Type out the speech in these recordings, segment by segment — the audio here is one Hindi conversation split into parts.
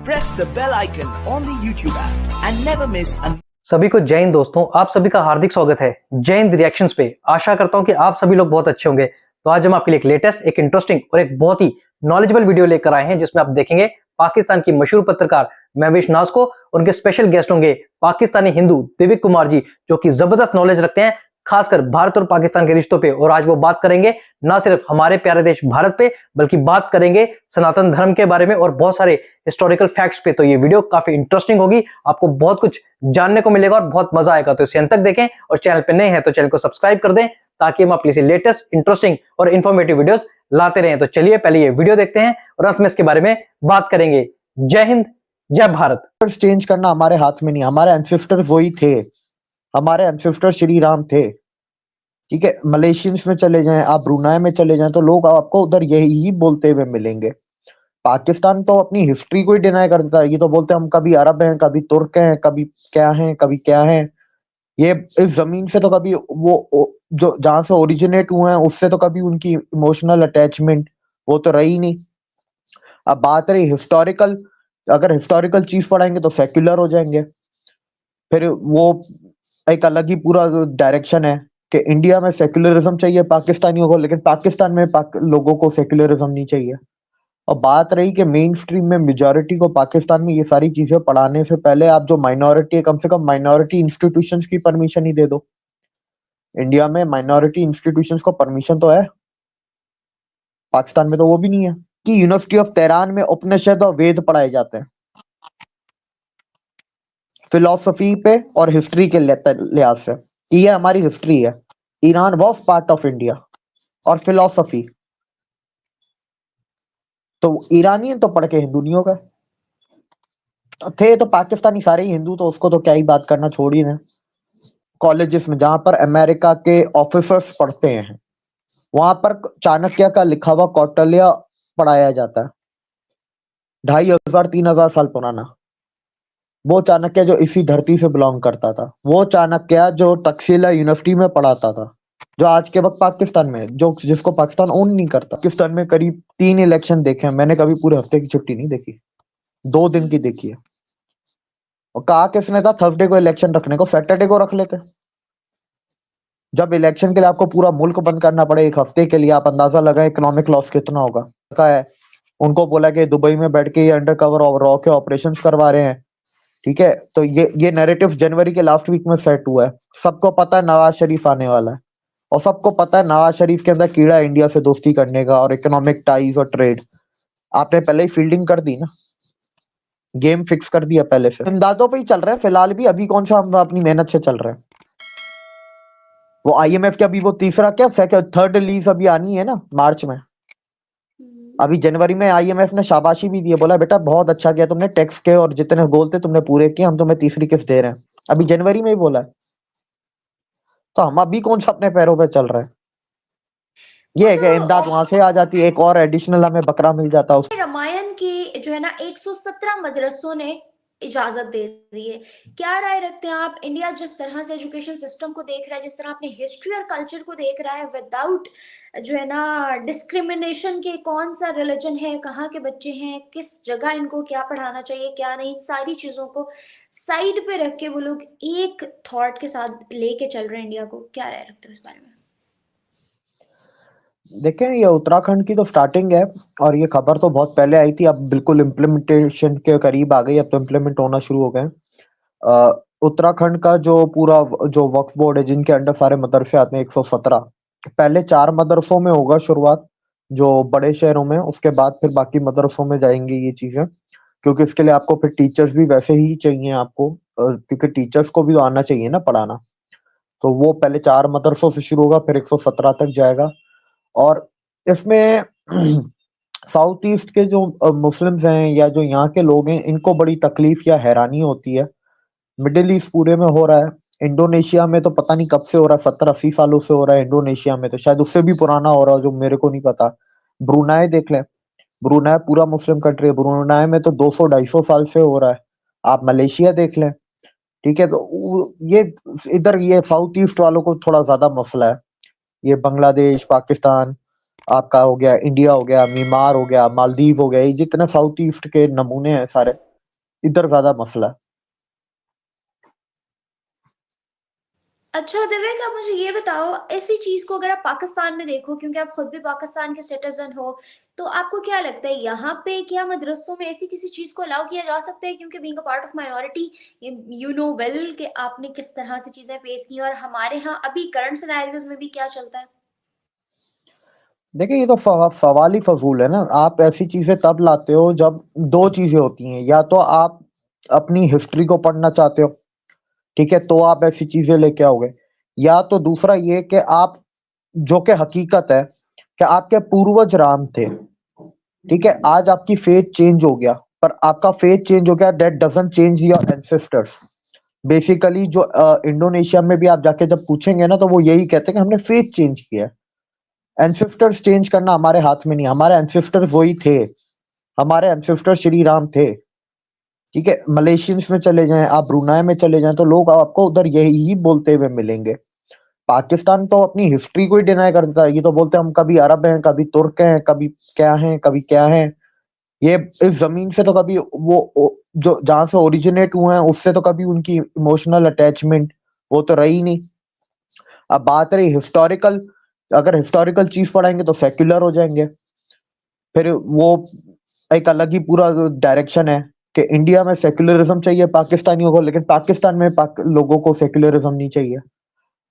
press the bell icon on the YouTube app and never miss an सभी को जय हिंद दोस्तों, आप सभी का हार्दिक स्वागत है जय हिंद रिएक्शंस पे। आशा करता हूं कि आप सभी लोग बहुत अच्छे होंगे। तो आज हम आपके लिए एक लेटेस्ट, एक इंटरेस्टिंग और एक बहुत ही नॉलेजेबल वीडियो लेकर आए हैं, जिसमें आप देखेंगे पाकिस्तान की मशहूर पत्रकार महविश नाज को, उनके स्पेशल गेस्ट होंगे पाकिस्तानी हिंदू दिव्य कुमार जी, जो कि जबरदस्त नॉलेज रखते हैं खासकर भारत और पाकिस्तान के रिश्तों पे। और आज वो बात करेंगे ना सिर्फ हमारे प्यारे देश भारत पे, बल्कि बात करेंगे सनातन धर्म के बारे में और बहुत सारे हिस्टोरिकल फैक्ट्स पे। तो ये वीडियो काफी इंटरेस्टिंग होगी, आपको बहुत कुछ जानने को मिलेगा और बहुत मजा आएगा। तो इसे अंत तक देखें और चैनल पे नए हैं तो चैनल को सब्सक्राइब कर दें, ताकि हम आपके लिए लेटेस्ट, इंटरेस्टिंग और इन्फॉर्मेटिव वीडियोस लाते रहें। तो चलिए पहले ये वीडियो देखते हैं और अंत में इसके बारे में बात करेंगे। जय हिंद, जय भारत। चेंज करना हमारे हाथ में नहीं, हमारे एंसेस्टर वही थे, हमारे एंसेस्टर श्री राम थे। ठीक है, मलेशियंस में चले जाएं, आप ब्रुनाई में चले जाएं, तो लोग आपको उधर यही बोलते हुए मिलेंगे। पाकिस्तान तो अपनी हिस्ट्री को ही डिनाई कर देता है। ये तो बोलते हैं हम कभी अरब हैं, कभी तुर्क हैं, कभी क्या हैं, कभी क्या हैं। ये इस जमीन से तो कभी वो जो जहां से ओरिजिनेट हुए हैं उससे तो कभी उनकी इमोशनल अटैचमेंट वो तो रही नहीं। अब बात रही हिस्टोरिकल, अगर हिस्टोरिकल चीज पढ़ाएंगे तो सेक्युलर हो जाएंगे। फिर वो एक अलग ही पूरा डायरेक्शन है कि इंडिया में सेक्युलरिज्म चाहिए पाकिस्तानियों को, लेकिन पाकिस्तान में लोगों को सेक्युलरिज्म नहीं चाहिए। और बात रही कि मेन स्ट्रीम में मेजॉरिटी को पाकिस्तान में ये सारी चीजें पढ़ाने से पहले आप जो माइनॉरिटी है, कम से कम माइनॉरिटी इंस्टीट्यूशंस की परमिशन ही दे दो। इंडिया में माइनॉरिटी इंस्टीट्यूशंस को परमिशन तो है, पाकिस्तान में तो वो भी नहीं है। कि यूनिवर्सिटी ऑफ तेहरान में उपनिषद और वेद पढ़ाए जाते हैं, फिलोसफी पे और हिस्ट्री के लिहाज से। ये हमारी हिस्ट्री है। Iran was part of India. और फिलोसफी तो ईरानी तो पढ़ के हिंदू नहीं होगा, थे तो पाकिस्तानी सारे ही हिंदू, तो उसको तो क्या ही बात करना, छोड़ ही ना। कॉलेजेस में जहां पर अमेरिका के ऑफिसर्स पढ़ते हैं, वहां पर चाणक्य का लिखा हुआ कौटिल्य पढ़ाया जाता है, 2500-3000 साल पुराना। वो चाणक्य जो इसी धरती से बिलोंग करता था, वो चाणक्य जो तक्षशिला यूनिवर्सिटी में पढ़ाता था, जो आज के वक्त पाकिस्तान में, जो जिसको पाकिस्तान ओन नहीं करता। पाकिस्तान में करीब 3 इलेक्शन देखे हैं मैंने, कभी पूरे हफ्ते की छुट्टी नहीं देखी, 2 दिन की देखी है। और कहा किसने था थर्सडे को इलेक्शन रखने को, सैटरडे को रख लेते। जब इलेक्शन के लिए आपको पूरा मुल्क बंद करना पड़े एक हफ्ते के लिए, आप अंदाजा लगाए इकोनॉमिक लॉस कितना होगा। कहा है उनको बोला कि दुबई में बैठ के ये अंडर कवर और रॉ के ऑपरेशन करवा रहे हैं। ठीक है, तो ये नैरेटिव जनवरी के लास्ट वीक में सेट हुआ है। सबको पता है नवाज शरीफ आने वाला है, और सबको पता है नवाज शरीफ के अंदर कीड़ा है इंडिया से दोस्ती करने का और इकोनॉमिक टाइज और ट्रेड। आपने पहले ही फील्डिंग कर दी ना, गेम फिक्स कर दिया पहले से। इमदादों पे ही चल रहे हैं फिलहाल भी, अभी कौन सा हम अपनी मेहनत से चल रहे हैं। वो आईएमएफ के अभी वो तीसरा क्या थर्ड रिलीज अभी आनी है ना मार्च में। अभी जनवरी में आईएमएफ ने शाबाशी भी दी है, बोला बेटा बहुत अच्छा किया तुमने, टैक्स के और जितने गोल थे तुमने पूरे किए, हम तुम्हें तीसरी किस्त दे रहे हैं। अभी जनवरी में ही बोला है। तो हम अभी कौन सा अपने पैरों पे चल रहे हैं। ये है कि इमदाद वहां से आ जाती है, एक और एडिशनल हमें बकरा मिल जाता है। रामायण की जो है ना 117 मदरसों ने इजाजत दे दी है। क्या राय रखते हैं आप? इंडिया जिस तरह से एजुकेशन सिस्टम को देख रहा है, जिस तरह अपने हिस्ट्री और कल्चर को देख रहा है, विदाउट जो है ना डिस्क्रिमिनेशन के, कौन सा रिलीजन है, कहाँ के बच्चे हैं, किस जगह इनको क्या पढ़ाना चाहिए, क्या नहीं, सारी चीजों को साइड पे रख के वो लोग एक थॉट के साथ लेके चल रहे हैं इंडिया को। क्या राय रखते हो इस बारे में? देखें, ये उत्तराखंड की तो स्टार्टिंग है, और ये खबर तो बहुत पहले आई थी, अब बिल्कुल इम्प्लीमेंटेशन के करीब आ गई, अब तो इम्प्लीमेंट होना शुरू हो गए। उत्तराखंड का जो पूरा जो वक्फ बोर्ड है, जिनके अंडर सारे मदरसे आते हैं 117, पहले 4 मदरसों में होगा शुरुआत, जो बड़े शहरों में, उसके बाद फिर बाकी मदरसों में जाएंगे ये चीजें, क्योंकि इसके लिए आपको फिर टीचर्स भी वैसे ही चाहिए आपको, क्योंकि टीचर्स को भी तो आना चाहिए ना पढ़ाना। तो वो पहले 4 मदरसों से शुरू होगा, फिर 117 तक जाएगा। और इसमें साउथ ईस्ट के जो मुस्लिम्स हैं या जो यहाँ के लोग हैं, इनको बड़ी तकलीफ या हैरानी होती है। मिडिल ईस्ट पूरे में हो रहा है, इंडोनेशिया में तो पता नहीं कब से हो रहा है, 70-80 सालों से हो रहा है इंडोनेशिया में, तो शायद उससे भी पुराना हो रहा है जो मेरे को नहीं पता। ब्रुनाई देख लें, ब्रुनाई पूरा मुस्लिम कंट्री है, ब्रुनाई में तो 200-250 साल से हो रहा है। आप मलेशिया देख लें। ठीक है, तो ये इधर ये साउथ ईस्ट वालों को थोड़ा ज्यादा मसला है। ये बांग्लादेश, पाकिस्तान आपका हो गया, इंडिया हो गया, म्यांमार हो गया, मालदीव हो गया, ये जितने साउथ ईस्ट के नमूने हैं सारे, इधर ज्यादा मसला है। अच्छा दिव्या, आप मुझे ये बताओ, ऐसी चीज को अगर आप पाकिस्तान में देखो, क्योंकि आप खुद भी पाकिस्तान के सिटीजन हो, तो आपको क्या लगता है यहाँ पे क्या मदरसों में ऐसी किसी चीज को अलाउ किया जा सकता है? क्योंकि being a part of minority, you know well कि आपने किस तरह से चीजें फेस की, और हमारे यहाँ अभी करंट सिनेरियोज में भी क्या चलता है। देखिए, ये तो सवाल ही फजूल है ना। आप ऐसी चीजें तब लाते हो जब दो चीजें होती हैं, या तो आप अपनी हिस्ट्री को पढ़ना चाहते हो, ठीक है, तो आप ऐसी चीजें लेके आओगे, या तो दूसरा ये कि आप, जो कि हकीकत है कि आपके पूर्वज राम थे, ठीक है, आज आपकी फेथ चेंज हो गया, पर आपका फेथ चेंज हो गया, that doesn't change your ancestors. Basically जो इंडोनेशिया में भी आप जाके जब पूछेंगे ना, तो वो यही कहते हैं कि हमने फेथ चेंज किया है। एंसेस्टर्स चेंज करना हमारे हाथ में नहीं, हमारे एंसेस्टर्स वही थे, हमारे एंसेस्टर श्री राम थे, ठीक है। मलेशियंस में चले जाएं, आप ब्रुनाई में चले जाएं, तो लोग आपको उधर यही बोलते हुए मिलेंगे। पाकिस्तान तो अपनी हिस्ट्री को ही डिनाई करता है, ये तो बोलते हैं हम कभी अरब हैं, कभी तुर्क हैं, कभी क्या हैं, कभी क्या हैं। ये इस जमीन से तो कभी जो जहां से ओरिजिनेट हुए हैं उससे तो कभी उनकी इमोशनल अटैचमेंट वो तो रही नहीं। अब बात रही हिस्टोरिकल, अगर हिस्टोरिकल चीज पढ़ाएंगे तो सेक्युलर हो जाएंगे, फिर वो एक अलग ही पूरा डायरेक्शन है कि इंडिया में सेक्युलरिज्म चाहिए पाकिस्तानियों को, लेकिन पाकिस्तान में लोगों को सेक्युलरिज्म नहीं चाहिए।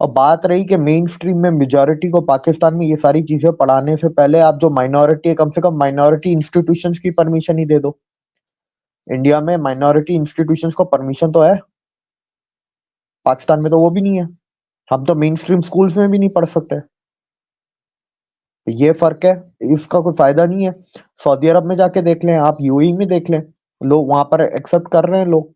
और बात रही कि मेन स्ट्रीम में मेजॉरिटी को पाकिस्तान में ये सारी चीजें पढ़ाने से पहले आप जो माइनॉरिटी है, कम से कम माइनॉरिटी इंस्टीट्यूशंस की परमिशन ही दे दो। इंडिया में माइनॉरिटी इंस्टीट्यूशंस को परमिशन तो है, पाकिस्तान में तो वो भी नहीं है। हम तो मेन स्ट्रीम स्कूल्स में भी नहीं पढ़ सकते। तो ये फर्क है, इसका कोई फायदा नहीं है। सऊदी अरब में जाके देख लें, आप यूएई में देख लें, लोग वहां पर एक्सेप्ट कर रहे हैं, लोग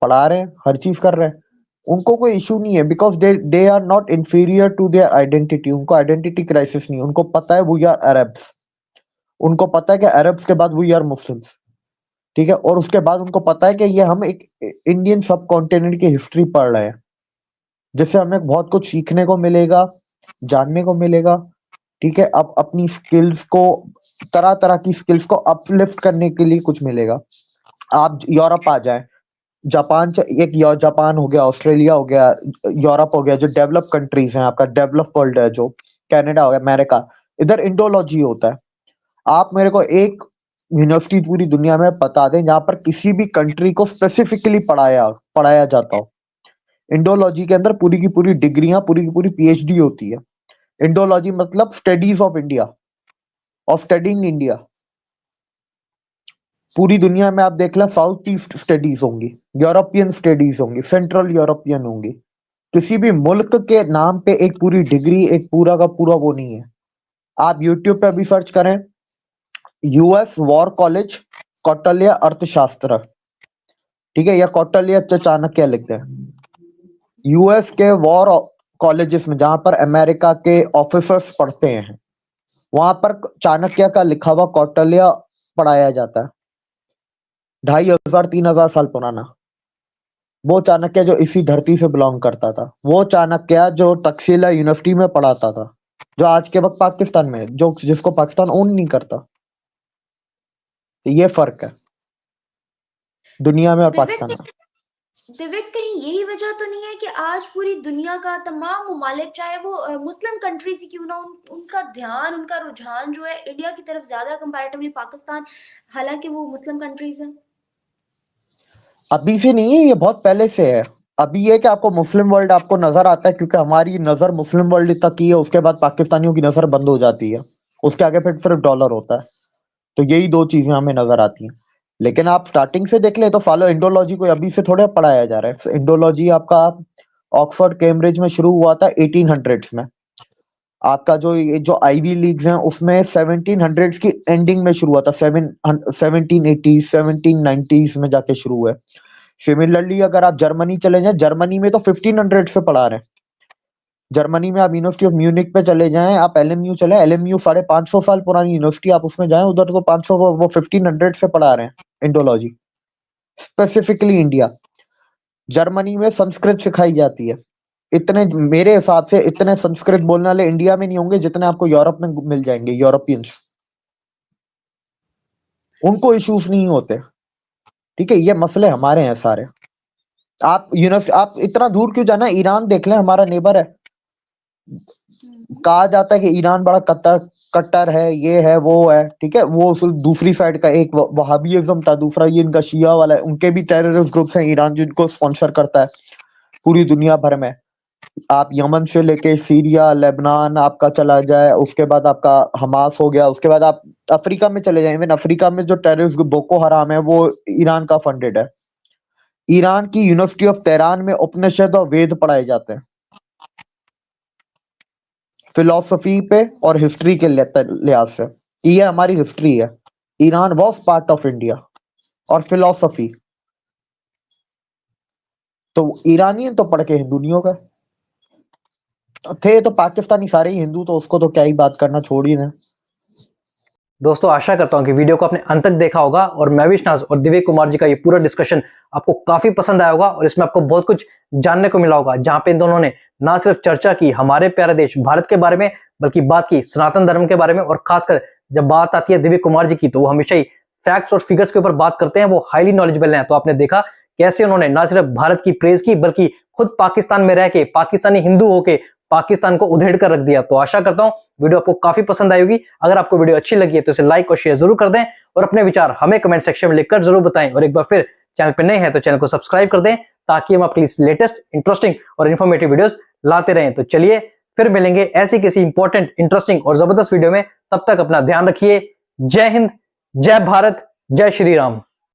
पढ़ा रहे हैं, हर चीज कर रहे हैं, उनको कोई इशू नहीं है, because they are not inferior to their identity. उनको आइडेंटिटी क्राइसिस नहीं, उनको पता है वी आर अरब्स, उनको पता है कि अरब्स के बाद वी आर मुस्लिम्स, ठीक है, और उसके बाद उनको पता है कि ये हम एक इंडियन सब कॉन्टिनेंट की हिस्ट्री पढ़ रहे हैं, जिससे हमें बहुत कुछ सीखने को मिलेगा, जानने को मिलेगा, ठीक है। अब अपनी स्किल्स को, तरह तरह की स्किल्स को अपलिफ्ट करने के लिए कुछ मिलेगा। आप यूरोप आ जाएं, जापान हो गया, ऑस्ट्रेलिया हो गया, यूरोप हो गया, जो डेवलप कंट्रीज हैं, आपका डेवलप वर्ल्ड है, जो कनाडा हो गया, अमेरिका, इधर इंडोलॉजी होता है। आप मेरे को एक यूनिवर्सिटी पूरी दुनिया में बता दें जहां पर किसी भी कंट्री को स्पेसिफिकली पढ़ाया जाता हो। इंडोलॉजी के अंदर पूरी की पूरी डिग्रियां, पूरी की पूरी पीएचडी होती है। इंडोलॉजी मतलब studies of India, of studying India. पूरी दुनिया में आप देख लें, साउथ ईस्ट स्टडीज होंगी, यूरोपियन स्टडीज होंगी, सेंट्रल यूरोपियन होंगी। किसी भी मुल्क के नाम पे एक पूरी डिग्री, एक पूरा का पूरा वो नहीं है। आप यूट्यूब पे अभी सर्च करें, यूएस वॉर कॉलेज कौटिल्य अर्थशास्त्र, ठीक है, या कौटिल्य चाणक्य लिखते हैं। यूएस के वॉर कॉलेजेस में, जहां पर अमेरिका के ऑफिसर्स पढ़ते हैं, वहां पर चाणक्य का लिखा हुआ कौटिल्य पढ़ाया जाता है, 2500-3000 साल पुराना। वो चाणक्य जो इसी धरती से बिलोंग करता था, वो चाणक्य जो तक्षशिला यूनिवर्सिटी में पढ़ाता था, जो आज के वक्त पाकिस्तान में, जो जिसको पाकिस्तान ओन नहीं करता। तो ये फर्क है दुनिया में और पाकिस्तान में। दिव्य, कहीं यही वजह तो नहीं है कि आज पूरी दुनिया का तमाम ममालिक, चाहे वो मुस्लिम कंट्रीज ही क्यों ना, उनका ध्यान, उनका रुझान जो है इंडिया की तरफ ज्यादा कंपैरेटिवली पाकिस्तान, हालांकि वो मुस्लिम कंट्रीज हैं। अभी से नहीं है, ये बहुत पहले से है। अभी ये कि आपको मुस्लिम वर्ल्ड आपको नजर आता है क्योंकि हमारी नजर मुस्लिम वर्ल्ड तक ही है, उसके बाद पाकिस्तानियों की नजर बंद हो जाती है, उसके आगे फिर सिर्फ डॉलर होता है। तो यही दो चीजें हमें नजर आती हैं। लेकिन आप स्टार्टिंग से देख ले तो फॉलो इंडोलॉजी को अभी से थोड़ा पढ़ाया जा रहा है। इंडोलॉजी आपका ऑक्सफोर्ड कैम्ब्रिज में शुरू हुआ था 1800s में। आपका जो आईवी लीग्स हैं उसमें 1700s की एंडिंग में शुरू हुआ था, 1780s 1790s में जाके शुरू हुआ है। सिमिलरली अगर आप जर्मनी चले जाएं, जर्मनी में तो 1500 से पढ़ा रहे हैं। जर्मनी में आप यूनिवर्सिटी ऑफ म्यूनिक पे चले जाएं, आप एलएमयू चले, एलएमयू 550 साल पुरानी यूनिवर्सिटी, आप उसमें जाएं, उधर तो 500 वो 1500 से पढ़ा रहे हैं इंडोलॉजी। स्पेसिफिकली इंडिया, जर्मनी में संस्कृत सिखाई जाती है। इतने, मेरे हिसाब से इतने संस्कृत बोलने वाले इंडिया में नहीं होंगे जितने आपको यूरोप में मिल जाएंगे, यूरोपियंस। उनको इश्यूज नहीं होते, ठीक है, ये मसले हमारे हैं सारे। आप इतना दूर क्यों जाना, ईरान देख लें, हमारा नेबर है। कहा जाता है कि ईरान बड़ा कट्टर है, ये है वो है, ठीक है, वो दूसरी साइड का एक वहाबिज्म था, दूसरा ये इनका शिया वाला है, उनके भी टेररिस्ट ग्रुप्स हैं ईरान जिनको स्पॉन्सर करता है पूरी दुनिया भर में। आप यमन से लेके सीरिया, लेबनान आपका चला जाए, उसके बाद आपका हमास हो गया, उसके बाद आप अफ्रीका में चले जाए, इवन अफ्रीका में जो टेररिस्ट बोको हराम है वो ईरान का फंडेड है। ईरान की यूनिवर्सिटी ऑफ तेहरान में उपनिषद और वेद पढ़ाए जाते हैं, फिलोसफी पे और हिस्ट्री के लिहाज से। ये हमारी हिस्ट्री है। Iran was part of India. और फिलोसफी तो ईरानी तो पढ़ के हिंदू नहीं होगा, थे तो पाकिस्तानी सारे ही हिंदू, तो उसको तो क्या ही बात करना, छोड़ ही ना। दोस्तों आशा करता हूं कि वीडियो को आपने अंत तक देखा होगा और महविश नाज और दिव्य कुमार जी का ये पूरा डिस्कशन आपको काफी पसंद आया होगा और इसमें आपको बहुत कुछ जानने को मिला होगा, जहां पे इन दोनों ने ना सिर्फ चर्चा की हमारे प्यारे देश भारत के बारे में, बल्कि बात की सनातन धर्म के बारे में। और खासकर जब बात आती है दिव्य कुमार जी की, तो वो हमेशा ही फैक्ट्स और फिगर्स के ऊपर बात करते हैं, वो हाईली नॉलेजेबल हैं। तो आपने देखा कैसे उन्होंने ना सिर्फ भारत की प्रेज की, बल्कि खुद पाकिस्तान में रह के, पाकिस्तानी हिंदू होके पाकिस्तान को उधेड़ कर रख दिया। तो आशा करता हूं वीडियो आपको काफी पसंद आई होगी। अगर आपको वीडियो अच्छी लगी है तो इसे लाइक और शेयर जरूर कर दें और अपने विचार हमें कमेंट सेक्शन में लिखकर जरूर बताएं। और एक बार फिर चैनल पर नए हैं तो चैनल को सब्सक्राइब कर दें, ताकि हम आपके लिए लेटेस्ट, इंटरेस्टिंग और इन्फॉर्मेटिव वीडियोस लाते रहें। तो चलिए फिर मिलेंगे ऐसी किसी इंपॉर्टेंट, इंटरेस्टिंग और जबरदस्त वीडियो में। तब तक अपना ध्यान रखिए। जय हिंद, जय भारत, जय श्री राम।